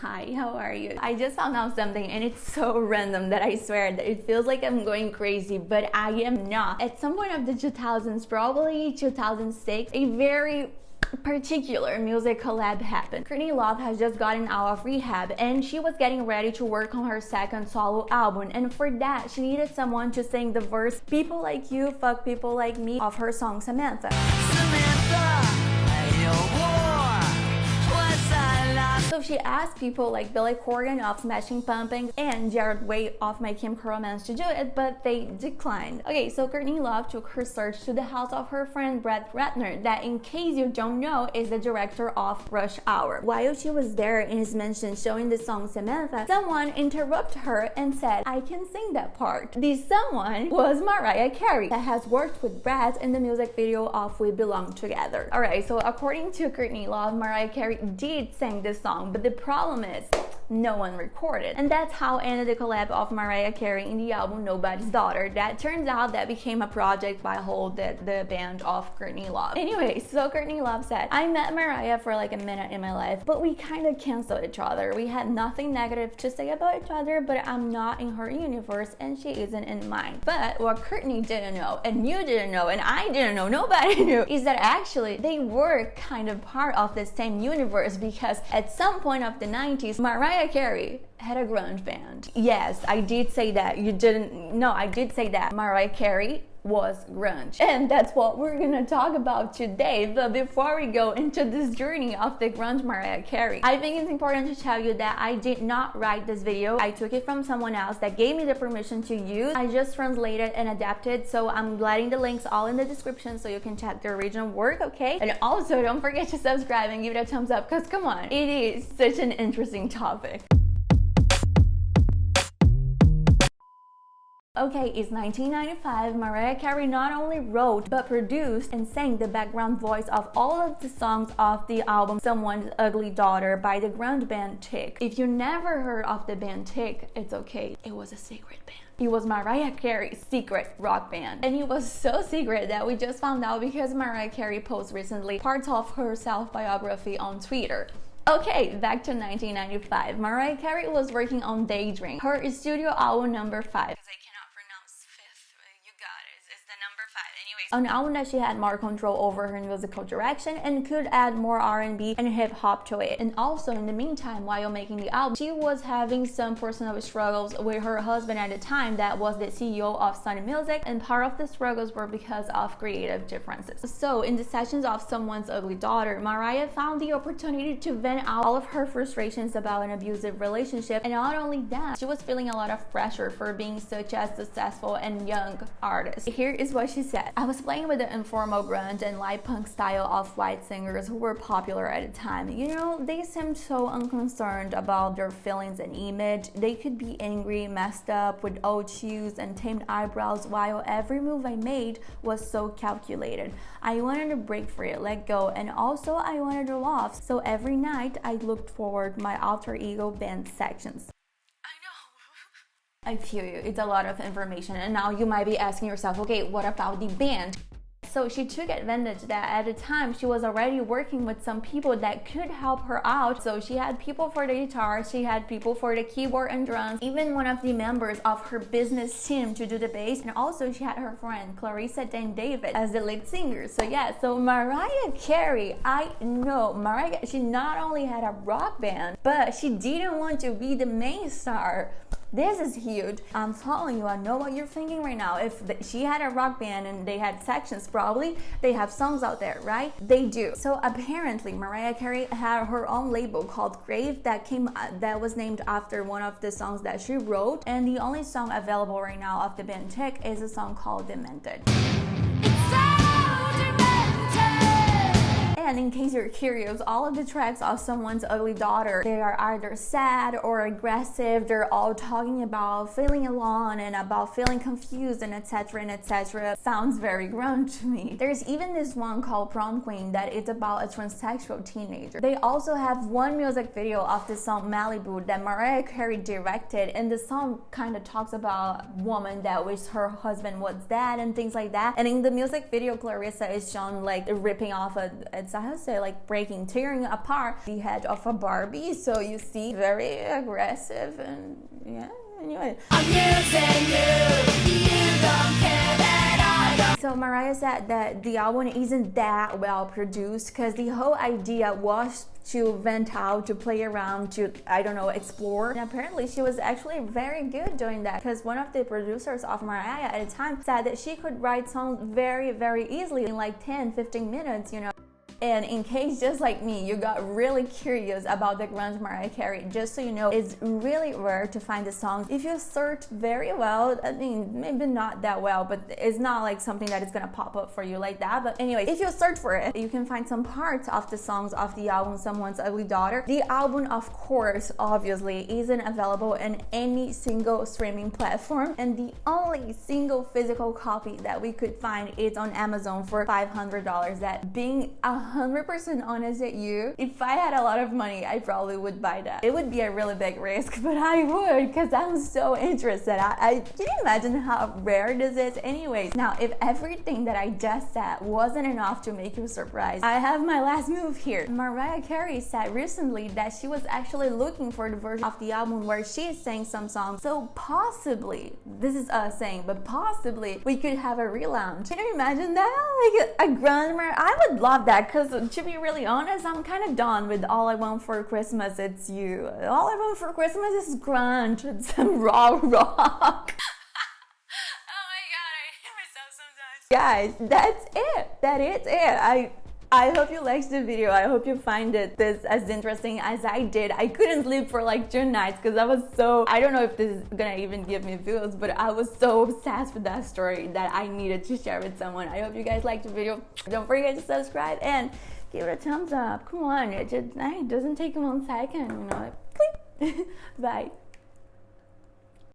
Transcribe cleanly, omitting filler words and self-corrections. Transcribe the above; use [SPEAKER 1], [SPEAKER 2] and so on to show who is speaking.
[SPEAKER 1] Hi, how are you? I just found out something and it's so random that I swear that it feels like I'm going crazy, but I am not. At some point of the 2000s, probably 2006, a very particular music collab happened. Courtney Love has just gotten out of rehab and she was getting ready to work on her second solo album, and for that she needed someone to sing the verse "People Like You Fuck People Like Me" of her song Samantha. So she asked people like Billy Corgan of Smashing Pumpkins and Jared Way of My Chemical Romance to do it, but they declined. Okay, so Courtney Love took her search to the house of her friend Brett Ratner, that, in case you don't know, is the director of Rush Hour. While she was there in his mansion showing the song Samantha, someone interrupted her and said, "I can sing that part." This someone was Mariah Carey, that has worked with Brett in the music video of We Belong Together. Alright, so according to Courtney Love, Mariah Carey did sing this song, but the problem is no one recorded, and that's how ended the collab of Mariah Carey in the album Nobody's Daughter. That turns out that became a project by the band of Courtney Love. Anyway, so Courtney Love said, "I met Mariah for like a minute in my life, but we kind of canceled each other. We had nothing negative to say about each other, but I'm not in her universe and she isn't in mine." But what Courtney didn't know, and you didn't know, and I didn't know, nobody knew, is that actually they were kind of part of the same universe, because at some point of the 90s, Mariah Carey had a grunge band. Yes, I did say that. You didn't. No, I did say that. Mariah Carey was grunge, and that's what we're gonna talk about today. But before we go into this journey of the grunge Mariah Carey, I think it's important to tell you that I did not write this video. I took it from someone else that gave me the permission to use. I just translated and adapted, so I'm letting the links all in the description so you can check the original work, okay? And also don't forget to subscribe and give it a thumbs up, because come on, it is such an interesting topic. Okay, it's 1995. Mariah Carey not only wrote but produced and sang the background voice of all of the songs of the album Someone's Ugly Daughter by the grunge band Tick. If you never heard of the band Tick, it's okay. It was a secret band. It was Mariah Carey's secret rock band. And it was so secret that we just found out because Mariah Carey posted recently parts of her self-biography on Twitter. Okay, back to 1995. Mariah Carey was working on Daydream, her studio album number 5. An album that she had more control over her musical direction and could add more R&B and hip-hop to it. And also, in the meantime, while making the album, she was having some personal struggles with her husband at the time, that was the CEO of Sony Music, and part of the struggles were because of creative differences. So in the sessions of Someone's Ugly Daughter, Mariah found the opportunity to vent out all of her frustrations about an abusive relationship, and not only that, she was feeling a lot of pressure for being such a successful and young artist. Here is what she said. "I was playing with the informal grunge and light punk style of white singers who were popular at the time. You know, they seemed so unconcerned about their feelings and image. They could be angry, messed up, with old shoes and tamed eyebrows, while every move I made was so calculated. I wanted to break free, let go, and also I wanted to laugh. So every night I looked forward my alter ego band sections." I feel you, it's a lot of information, and now you might be asking yourself, okay, what about the band? So she took advantage that at the time she was already working with some people that could help her out. So she had people for the guitar, she had people for the keyboard and drums, even one of the members of her business team to do the bass, and also she had her friend Clarissa Dan David as the lead singer. So yeah, so Mariah Carey, I know Mariah, she not only had a rock band, but she didn't want to be the main star. This is huge. I'm telling you, I know what you're thinking right now. If she had a rock band and they had sections, probably they have songs out there, right? They do. So apparently Mariah Carey had her own label called Crave that was named after one of the songs that she wrote, and the only song available right now of the band Tick is a song called Demented. And in case you're curious, all of the tracks of Someone's Ugly Daughter, they are either sad or aggressive. They're all talking about feeling alone and about feeling confused and etc. and etc. Sounds very grunge to me. There's even this one called Prom Queen that is about a transsexual teenager. They also have one music video of the song Malibu that Mariah Carey directed, and the song kind of talks about a woman that wished her husband was dead and things like that. And in the music video, Clarissa is shown like ripping off at I say, like breaking, tearing apart the head of a Barbie. So you see, very aggressive, and yeah, anyway. I'm using you don't care that I don't. So Mariah said that the album isn't that well produced because the whole idea was to vent out, to play around, to, I don't know, explore. And apparently she was actually very good doing that, because one of the producers of Mariah at the time said that she could write songs very, very easily in like 10-15 minutes, you know. And in case, just like me, you got really curious about the grunge Mariah Carey, just so you know, it's really rare to find the songs. If you search very well, I mean, maybe not that well, but it's not like something that is gonna pop up for you like that. But anyway, if you search for it, you can find some parts of the songs of the album Someone's Ugly Daughter. The album, of course, obviously, isn't available in any single streaming platform, and the only single physical copy that we could find is on Amazon for $500. That being 100% honest with you, if I had a lot of money, I probably would buy that. It would be a really big risk, but I would, because I'm so interested. I can you imagine how rare this is anyways? Now, if everything that I just said wasn't enough to make you surprised, I have my last move here. Mariah Carey said recently that she was actually looking for the version of the album where she sang some songs. So possibly, this is us saying, but possibly we could have a relaunch. Can you imagine that? Like a grunge? I would love that. Because to be really honest, I'm kind of done with All I Want for Christmas, It's You. All I Want for Christmas is grunge with some raw rock. Oh my god, I hate myself sometimes. Guys, that's it. That is it. I hope you liked the video. I hope you find this as interesting as I did. I couldn't sleep for like 2 nights because I was so, I don't know if this is gonna even give me views, but I was so obsessed with that story that I needed to share with someone. I hope you guys liked the video. Don't forget to subscribe and give it a thumbs up. Come on, it doesn't take 1 second, you know. Bye.